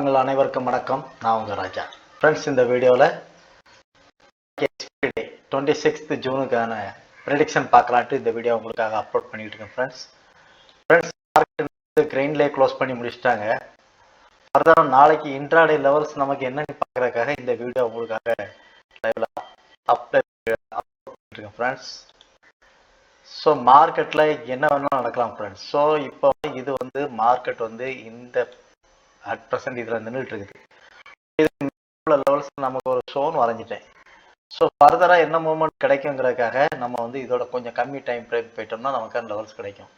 சொந்தங்கள் அனைவருக்கும் வணக்கம். நான் உங்கள் ராஜா. ஃப்ரெண்ட்ஸ், இந்த வீடியோவில் 26th ஜூனுக்கான ப்ரெடிக்ஷன் பார்க்கலான்ட்டு இந்த வீடியோ உங்களுக்காக அப்லோட் பண்ணிட்டு இருக்கேன். ஃப்ரெண்ட்ஸ் மார்க்கெட் கிரெயின்லேயே க்ளோஸ் பண்ணி முடிச்சிட்டாங்க. ஃபர்தராக நாளைக்கு இன்ட்ராடே லெவல்ஸ் நமக்கு என்னன்னு பார்க்குறதுக்காக இந்த வீடியோ உங்களுக்காக லைவ்ல அப்லோட் பண்ணிருக்கேன். ஃப்ரெண்ட்ஸ், ஸோ மார்க்கெட்டில் என்ன வேணாலும் நடக்கலாம் ஃப்ரெண்ட்ஸ். ஸோ இப்போ இது வந்து மார்க்கெட் வந்து இந்த அட் ப்ரெசென்ட் இதில் நின்றுட்டு இருக்குது. இது லெவல்ஸ் நமக்கு ஒரு ஷோன் வரைஞ்சிட்டேன். ஸோ ஃபர்தராக என்ன மூவ்மெண்ட் கிடைக்குங்கிறதுக்காக நம்ம வந்து இதோட கொஞ்சம் கம்மி டைம் ஃப்ரேம் போயிட்டோம்னா நமக்கான லெவல்ஸ் கிடைக்கும்.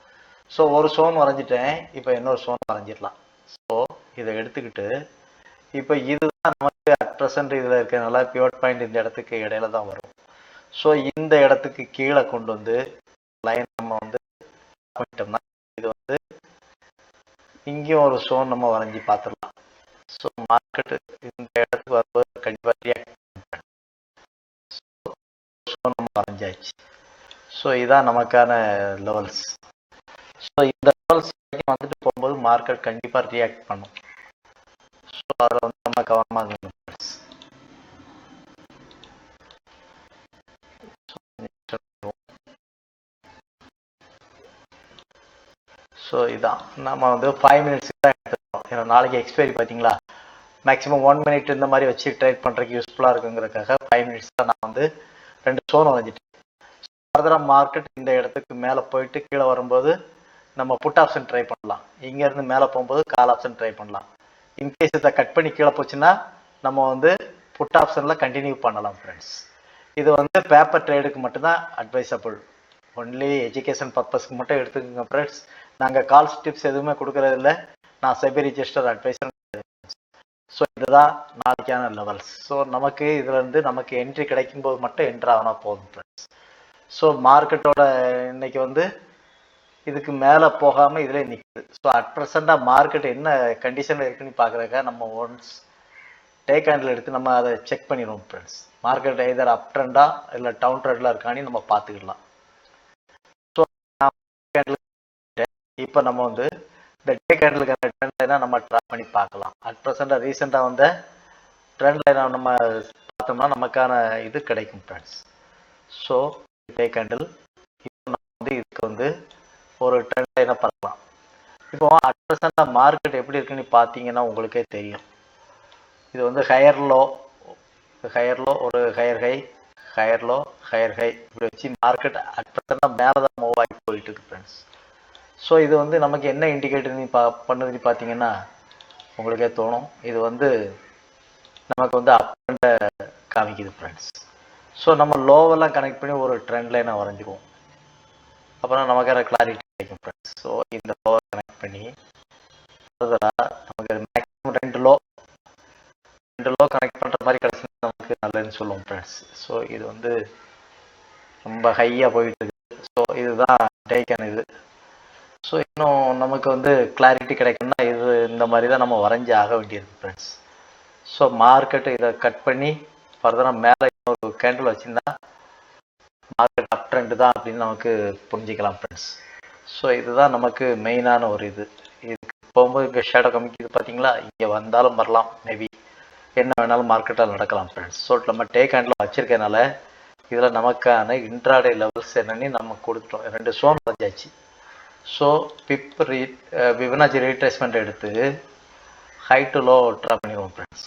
ஸோ ஒரு ஷோன் வரைஞ்சிட்டேன், இப்போ இன்னொரு ஷோன் வரைஞ்சிடலாம். ஸோ இதை எடுத்துக்கிட்டு இப்போ இதுதான் நமக்கு அட் ப்ரெசென்ட் இதில் இருக்கிறதுனால பிவோட் பாயிண்ட் இந்த இடத்துக்கு இடையில தான் வரும். ஸோ இந்த இடத்துக்கு கீழே கொண்டு வந்து லைன் நம்ம வந்து பண்ணிட்டோம்னா இது வந்து இங்கேயும் ஒரு ஷோன் நம்ம வரைஞ்சி பார்த்துடலாம். ஸோ மார்க்கெட்டு இந்த இடத்துக்கு வரும்போது கண்டிப்பாக ஷோ நம்ம வரைஞ்சாச்சு. ஸோ இதான் நமக்கான லெவல்ஸ். ஸோ இந்த லெவல்ஸ் வந்துட்டு போகும்போது மார்க்கெட் கண்டிப்பாக ரியாக்ட் பண்ணும். ஸோ அதில் வந்து நம்ம கவனமாக இருக்கணும். ஸோ இதான் நம்ம வந்து 5 minutes தான் எடுத்துக்கிறோம். ஏன்னா நாளைக்கு எக்ஸ்பைரி பார்த்தீங்களா, மேக்ஸிமம் 1 minute இந்த மாதிரி வச்சு ட்ரேட் பண்ணுறதுக்கு யூஸ்ஃபுல்லாக இருக்குங்கிறதுக்காக 5 minutes தான் நான் வந்து 2 ஷோன் வரைஞ்சிட்டேன். ஃபர்தராக மார்க்கெட் இந்த இடத்துக்கு மேலே போயிட்டு கீழே வரும்போது நம்ம புட் ஆப்ஷன் ட்ரை பண்ணலாம். இங்கேருந்து மேலே போகும்போது கால் ஆப்ஷன் ட்ரை பண்ணலாம். இன்கேஸ் இதை கட் பண்ணி கீழே போச்சுன்னா நம்ம வந்து புட் ஆப்ஷனில் கண்டினியூ பண்ணலாம். ஃப்ரெண்ட்ஸ், இது வந்து பேப்பர் ட்ரேடுக்கு மட்டும்தான் அட்வைசபிள். ஒன்லி எஜுகேஷன் பர்பஸ்க்கு மட்டும் எடுத்துக்கோங்க ஃப்ரெண்ட்ஸ். நாங்கள் கால்ஸ் டிப்ஸ் எதுவுமே கொடுக்கறதில்ல. நான் செபி ரிஜிஸ்டர் அட்வைசர். ஸோ இதுதான் நாளைக்கான லெவல்ஸ். ஸோ நமக்கு இதில் இருந்து நமக்கு என்ட்ரி கிடைக்கும் போது மட்டும் என்ட்ரு ஆகினா போதும் ஃப்ரெண்ட்ஸ். ஸோ மார்க்கெட்டோட இன்னைக்கு வந்து இதுக்கு மேலே போகாமல் இதிலே நிற்குது. ஸோ அட் ப்ரெசண்டாக மார்க்கெட் என்ன கண்டிஷனில் இருக்குன்னு பார்க்குறதுக்காக நம்ம ஒன்ஸ் டேக் ஹேண்டில் எடுத்து நம்ம அதை செக் பண்ணிடுவோம் ஃப்ரெண்ட்ஸ். மார்க்கெட் எதர் அப் ட்ரெண்டாக இல்லை டவுன் ட்ரெண்டில் இருக்கானே நம்ம பார்த்துக்கலாம். ஸோ இப்போ நம்ம வந்து இந்த டே கேண்டலுக்கான ட்ரெண்ட் லைனை நம்ம ட்ரா பண்ணி பார்க்கலாம். அட் ப்ரெசண்டாக ரீசெண்டாக வந்த ட்ரெண்ட் லைனை நம்ம பார்த்தோம்னா நமக்கான இது கிடைக்கும் ஃப்ரெண்ட்ஸ். ஸோ டே கேண்டில் இப்போ நம்ம வந்து இதுக்கு வந்து ஒரு ட்ரெண்ட் லைனை பார்க்கலாம். இப்போ அட் ப்ரெசண்டாக மார்க்கெட் எப்படி இருக்குன்னு பார்த்தீங்கன்னா உங்களுக்கே தெரியும். இது வந்து ஹையர் லோ ஒரு higher high, higher low, higher high இப்படி வச்சு மார்க்கெட் அட் ப்ரெசண்டாக மேலே தான் மூவ் ஆகி போயிட்டு இருக்கு ஃப்ரெண்ட்ஸ். ஸோ இது வந்து நமக்கு என்ன இண்டிகேட்டர் பண்ணுதுன்னு பார்த்தீங்கன்னா உங்களுக்கே தோணும், இது வந்து நமக்கு வந்து அப் ட்ரெண்டை காமிக்குது ஃப்ரெண்ட்ஸ். ஸோ நம்ம லோவெல்லாம் கனெக்ட் பண்ணி ஒரு ட்ரெண்ட் லைனை வரைஞ்சிருவோம். அப்புறம் நமக்கு கிளாரிட்டி கிடைக்கும் ஃப்ரெண்ட்ஸ். ஸோ இந்த லோவை கனெக்ட் பண்ணி நமக்கு மேக்ஸிமம் 2 லோ கனெக்ட் பண்ணுற மாதிரி கிடச்சி நமக்கு நல்லதுன்னு சொல்லுவோம் ஃப்ரெண்ட்ஸ். ஸோ இது வந்து ரொம்ப ஹையாக போயிட்டு இருக்குது. ஸோ இதுதான் டேக்கன் இது. ஸோ இன்னும் நமக்கு வந்து கிளாரிட்டி கிடைக்கும்னா இது இந்த மாதிரி தான் நம்ம வரைஞ்சி ஆக வேண்டியிருக்கு ஃப்ரெண்ட்ஸ். ஸோ மார்க்கெட்டு இதை கட் பண்ணி ஃபர்தராக மேலே இன்னொரு கேண்டில் வச்சுருந்தா மார்க்கெட் அப் ட்ரெண்டு தான் அப்படின்னு நமக்கு புரிஞ்சிக்கலாம் ஃப்ரெண்ட்ஸ். ஸோ இதுதான் நமக்கு மெயினான ஒரு இதுக்கு போகும்போது இங்கே ஷேடோ கம்மிக்குது பார்த்தீங்களா, இங்கே வந்தாலும் வரலாம், மேபி என்ன வேணாலும் மார்க்கெட்டில் நடக்கலாம் ஃப்ரெண்ட்ஸ். ஸோ நம்ம டே கேண்டில் வச்சுருக்கனால இதில் நமக்கான இன்ட்ராடே லெவல்ஸ் என்னன்னு நம்ம கொடுத்துட்டோம். 2 ஷோன் வரைஞ்சாச்சு. ஸோ ஃபிபனாச்சி ரீட்ரேஸ்மெண்ட் எடுத்து ஹை டு லோ ட்ரா பண்ணிடுவோம் friends.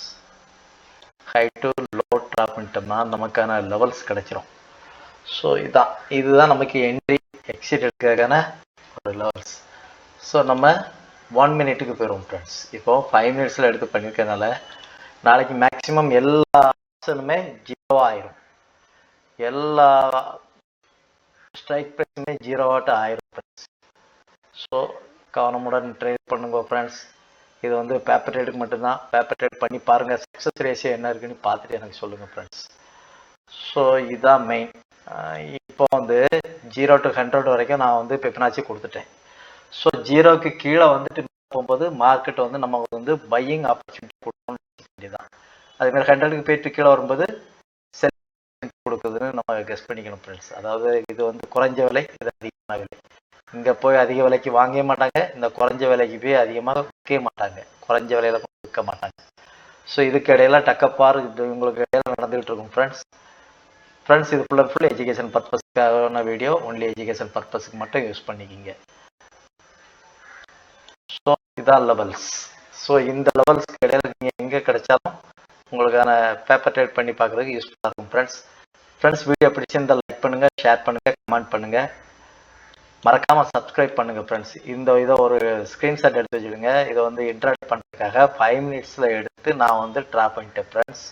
High to low draw பண்ணிட்டோம்னா நமக்கான லெவல்ஸ் கிடைச்சிரும். ஸோ இதுதான் நமக்கு என்ட்ரி எக்ஸிட் எடுக்கிறதுக்கான ஒரு லெவல்ஸ். ஸோ நம்ம 1 minute போயிடுவோம் ஃப்ரெண்ட்ஸ். இப்போ 5 minutes எடுத்து பண்ணியிருக்கனால நாளைக்கு மேக்ஸிமம் எல்லா ஆப்ஷனுமே 0 ஆயிரும். எல்லா ஸ்ட்ரைக் ப்ரைஸுமே 0 ஆயிரும் ஃப்ரெண்ட்ஸ். ஸோ கவனமுடன் ட்ரேட் பண்ணுங்க ஃப்ரெண்ட்ஸ். இது வந்து பேப்பர் ட்ரேடுக்கு மட்டும்தான். பேப்பர் ட்ரேட் பண்ணி பாருங்கள், சக்ஸஸ் ரேஷியோ என்ன இருக்குன்னு பார்த்துட்டு எனக்கு சொல்லுங்கள் ஃப்ரெண்ட்ஸ். ஸோ இதுதான் மெயின். இப்போ வந்து 0 to 100 வரைக்கும் நான் வந்து ஃபிபனாச்சி கொடுத்துட்டேன். ஸோ 0க்கு கீழே வந்துட்டு போகும்போது மார்க்கெட் வந்து நம்ம வந்து பையிங் ஆப்பர்ச்சுனிட்டி கொடுக்கணும் வேண்டியதான். அதேமாதிரி 100க்கு போயிட்டு கீழே வரும்போது செல் கொடுக்குதுன்னு நம்ம கெஸ் பண்ணிக்கணும் ஃப்ரெண்ட்ஸ். அதாவது இது வந்து குறைஞ்ச விலை, இது அதிகமான விலை. இங்கே போய் அதிக விலைக்கு வாங்கவே மாட்டாங்க, இந்த குறைஞ்ச விலைக்கு போய் அதிகமாக விற்கவே மாட்டாங்க, குறைஞ்ச விலையில விற்க மாட்டாங்க. ஸோ இதுக்கு இடையில டக்கப்பார் இது உங்களுக்கு இடையில நடந்துகிட்டு இருக்கும் ஃப்ரெண்ட்ஸ் இது ஃபுல் எஜுகேஷன் பர்பஸ்க்கான வீடியோ, ஒன்லி எஜுகேஷன் பர்பஸ்க்கு மட்டும் யூஸ் பண்ணிக்கிங்க. ஸோ இதான் லெவல்ஸ். ஸோ இந்த லெவல்ஸ்க்கு இடையில நீங்கள் எங்கே கிடைச்சாலும் உங்களுக்கான பேப்பர் ட்ரேட் பண்ணி பார்க்குறதுக்கு யூஸ்ஃபுல்லாக இருக்கும் ஃப்ரெண்ட்ஸ் வீடியோ பிடிச்சிருந்தால் லைக் பண்ணுங்கள், ஷேர் பண்ணுங்கள், கமெண்ட் பண்ணுங்கள், மறக்காமல் சப்ஸ்கிரைப் பண்ணுங்கள் ஃப்ரெண்ட்ஸ். இதை ஒரு ஸ்க்ரீன்ஷாட் எடுத்து வச்சுடுங்க. இதை வந்து இன்ட்ராக்ட் பண்ணுறதுக்காக 5 மினிட்ஸில் எடுத்து நான் வந்து ட்ரா பண்ணிட்டேன் ஃப்ரெண்ட்ஸ்.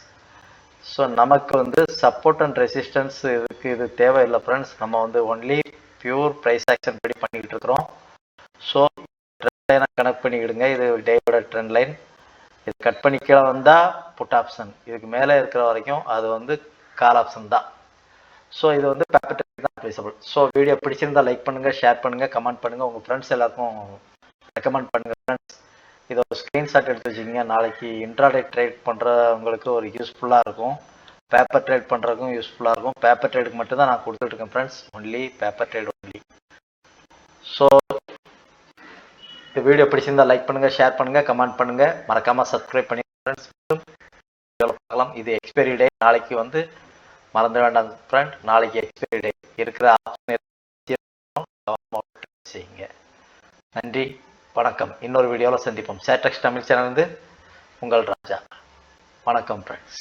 ஸோ நமக்கு வந்து சப்போர்ட் அண்ட் ரெசிஸ்டன்ஸ் இது தேவையில்லை ஃப்ரெண்ட்ஸ். நம்ம வந்து ஒன்லி பியூர் ப்ரைஸ் ஆக்ஷன் படி பண்ணிக்கிட்டு இருக்கிறோம். ஸோ ட்ரெண்ட் லைனை கனெக்ட் பண்ணிக்கிடுங்க. இது டேயோட ட்ரெண்ட் லைன். இது கட் பண்ணி கீழே வந்தால் புட் ஆப்ஷன், இதுக்கு மேலே இருக்கிற வரைக்கும் அது வந்து கால் ஆப்ஷன் தான். ஸோ இது வந்து பேப்பர் ட்ரேட் தான் அட்வைசபிள். ஸோ வீடியோ பிடிச்சிருந்தா லைக் பண்ணுங்கள், ஷேர் பண்ணுங்கள், கமெண்ட் பண்ணுங்கள், உங்கள் ஃப்ரெண்ட்ஸ் எல்லாருக்கும் ரெக்கமெண்ட் பண்ணுங்கள் ஃப்ரெண்ட்ஸ். இதை ஒரு ஸ்க்ரீன்ஷாட் எடுத்து வச்சுக்கிங்க. நாளைக்கு இன்ட்ராடே ட்ரேட் பண்ணுறவங்களுக்கு ஒரு யூஸ்ஃபுல்லாக இருக்கும், பேப்பர் ட்ரேட் பண்ணுறதுக்கும் யூஸ்ஃபுல்லாக இருக்கும். பேப்பர் ட்ரேடுக்கு மட்டும் தான் நான் கொடுத்துட்ருக்கேன் friends, only paper trade only. So இந்த வீடியோ பிடிச்சிருந்தா லைக் பண்ணுங்கள், ஷேர் பண்ணுங்கள், கமெண்ட் பண்ணுங்கள், மறக்காமல் சப்ஸ்கிரைப் பண்ணி ஃப்ரெண்ட்ஸ். பார்க்கலாம். இது எக்ஸ்பைரி டே நாளைக்கு வந்து மறந்து வேண்டாம் ஃப்ரெண்ட். நாளைக்கு எக்ஸ்பைரி டே இருக்கிற ஆப்ஷன் செய்யுங்க. நன்றி, வணக்கம். இன்னொரு வீடியோவில் சந்திப்போம். சேட்டக்ஸ் தமிழ் சேனல் வந்து உங்கள் ராஜா. வணக்கம் ஃப்ரெண்ட்ஸ்.